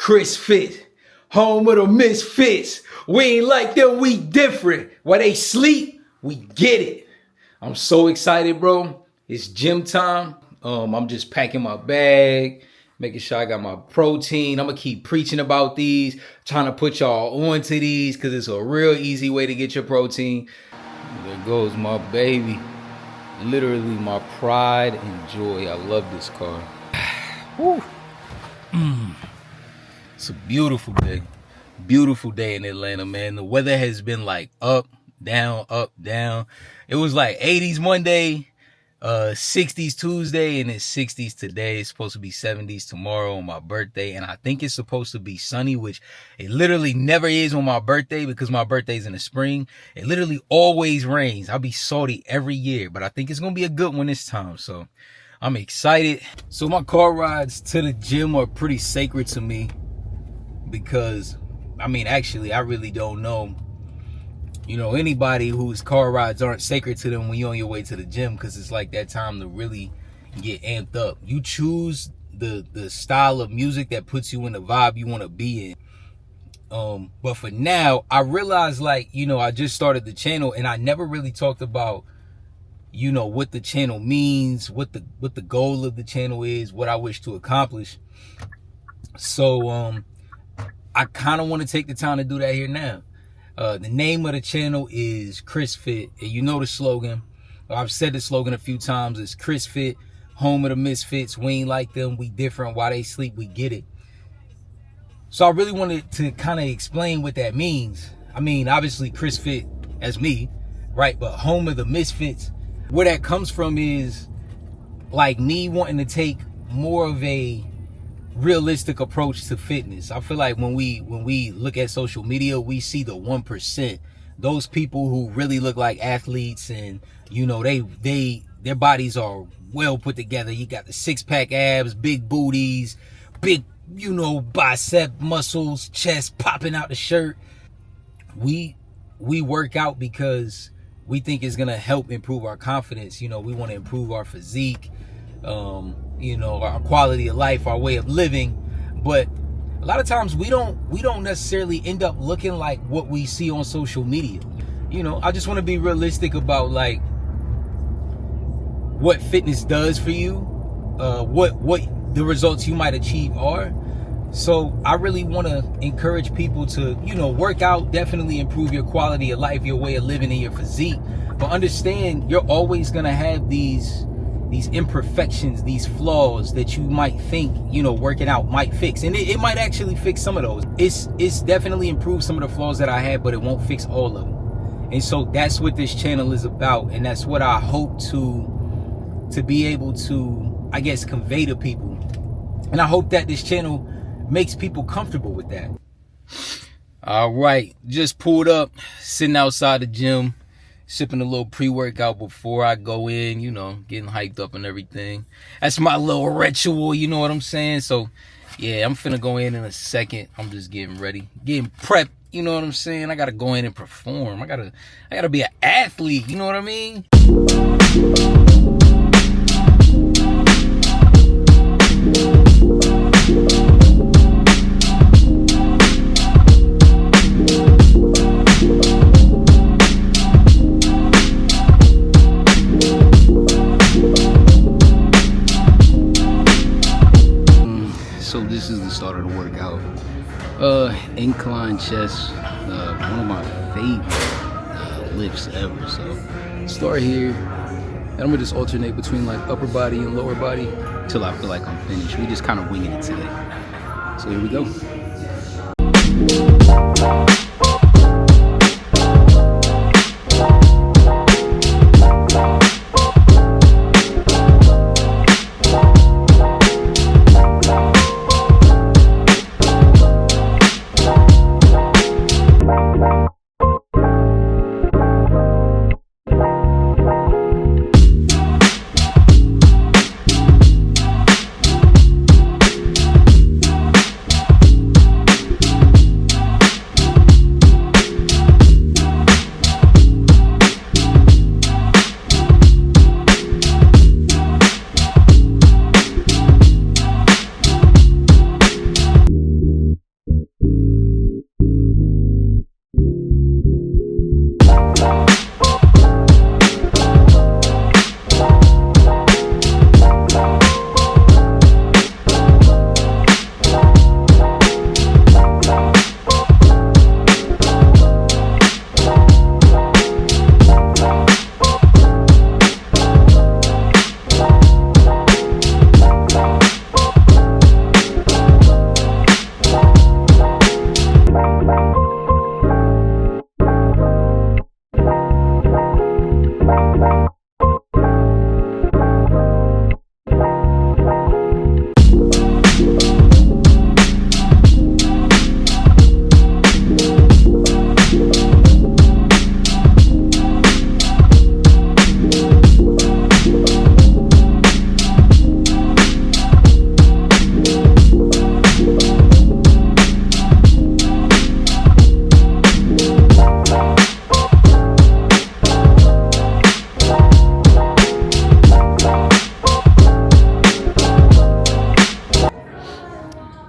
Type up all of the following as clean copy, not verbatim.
Chris Fit, home of the misfits. We ain't like them, we different. While they sleep, we get it. I'm so excited, bro. It's gym time. I'm just packing my bag, making sure I got my protein. I'm gonna keep preaching about these, trying to put y'all onto these because it's a real easy way to get your protein. There goes my baby. Literally my pride and joy. I love this car. Woo. It's a beautiful day. Beautiful day in Atlanta, man. The weather has been like up, down, up, down. It was like 80s Monday, 60s Tuesday, and it's 60s today. It's supposed to be 70s tomorrow on my birthday, and I think it's supposed to be sunny, which it literally never is on my birthday because my birthday's in the spring. It literally always rains. I'll be salty every year, but I think it's gonna be a good one this time, so I'm excited. So my car rides to the gym are pretty sacred to me because, I mean, actually, I really don't know, anybody whose car rides aren't sacred to them when you're on your way to the gym, because it's like that time to really get amped up. You choose the style of music that puts you in the vibe you want to be in. But for now, I realized, I just started the channel and I never really talked about, what the channel means, what the goal of the channel is, what I wish to accomplish. So, I kind of want to take the time to do that here now. The name of the channel is Chris Fit, and you know the slogan. I've said the slogan a few times. It's Chris Fit, home of the misfits. We ain't like them, we different. While they sleep, we get it. So I really wanted to kind of explain what that means. I mean, obviously Chris Fit as me, right? But home of the misfits, where that comes from is like me wanting to take more of a realistic approach to fitness. I feel like when we look at social media, we see the 1%, those people who really look like athletes, and their bodies are well put together. You got the 6-pack abs, big booties, big bicep muscles, chest popping out the shirt. We work out because we think it's gonna help improve our confidence. We want to improve our physique, our quality of life, our way of living. But a lot of times we don't necessarily end up looking like what we see on social media. I just want to be realistic about like what fitness does for you, what the results you might achieve are. So I really want to encourage people to, work out, definitely improve your quality of life, your way of living, and your physique. But understand, you're always going to have these imperfections, these flaws that you might think, working out might fix. And it might actually fix some of those. It's definitely improved some of the flaws that I had, but it won't fix all of them. And so that's what this channel is about. And that's what I hope to be able to, I guess, convey to people. And I hope that this channel makes people comfortable with that. All right, just pulled up, sitting outside the gym, sipping a little pre-workout before I go in, getting hyped up and everything. That's my little ritual, you know what I'm saying? So, yeah, I'm finna go in a second. I'm just getting ready, getting prepped, you know what I'm saying? I gotta go in and perform. I gotta be an athlete, you know what I mean? So this is the start of the workout. Incline chest, one of my favorite lifts ever. So start here, and I'm gonna just alternate between like upper body and lower body till I feel like I'm finished. We just kind of winging it today. So here we go.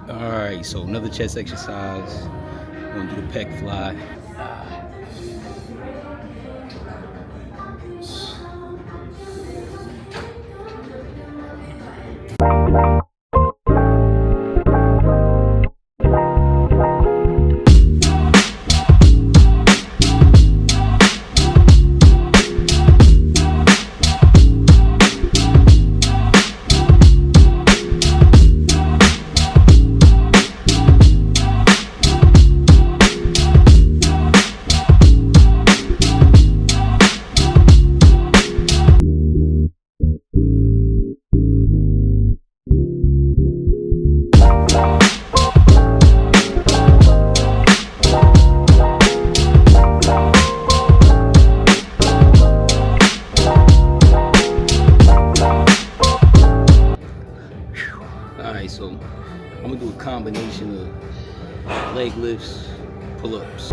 Alright, so another chest exercise. I'm gonna do the pec fly. Alright, so I'm gonna do a combination of leg lifts, pull-ups.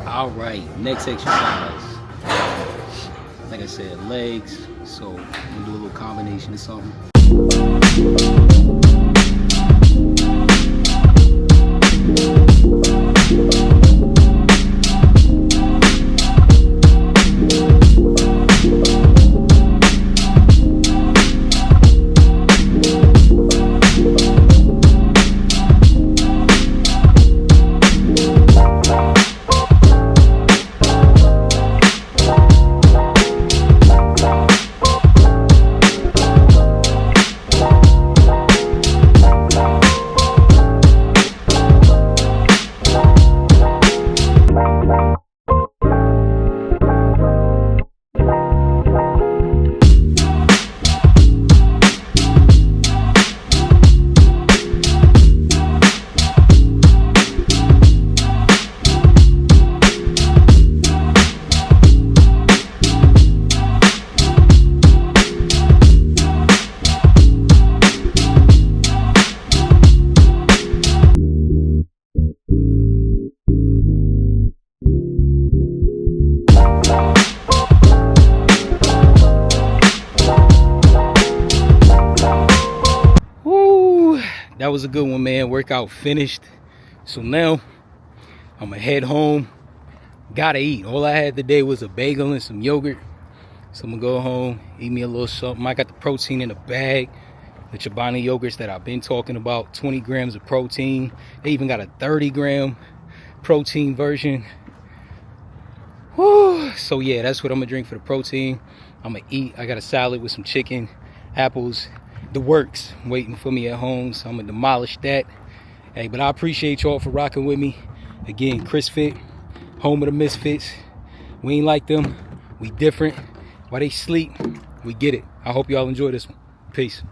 All right, next exercise. Like I said, legs. So I'm gonna do a little combination of something. That was a good one, man. Workout finished. So now I'm gonna head home. Gotta eat. All I had today was a bagel and some yogurt. So I'm gonna go home, eat me a little something. I got the protein in the bag. The Chobani yogurts that I've been talking about, 20 grams of protein. They even got a 30-gram protein version. Whew. So yeah, that's what I'm gonna drink for the protein. I'm gonna eat. I got a salad with some chicken, apples, the works waiting for me at home. So I'm gonna demolish that. Hey, but I appreciate y'all for rocking with me. Again, Chris Fit, home of the Misfits. We ain't like them. We different. While they sleep, we get it. I hope y'all enjoy this one. Peace.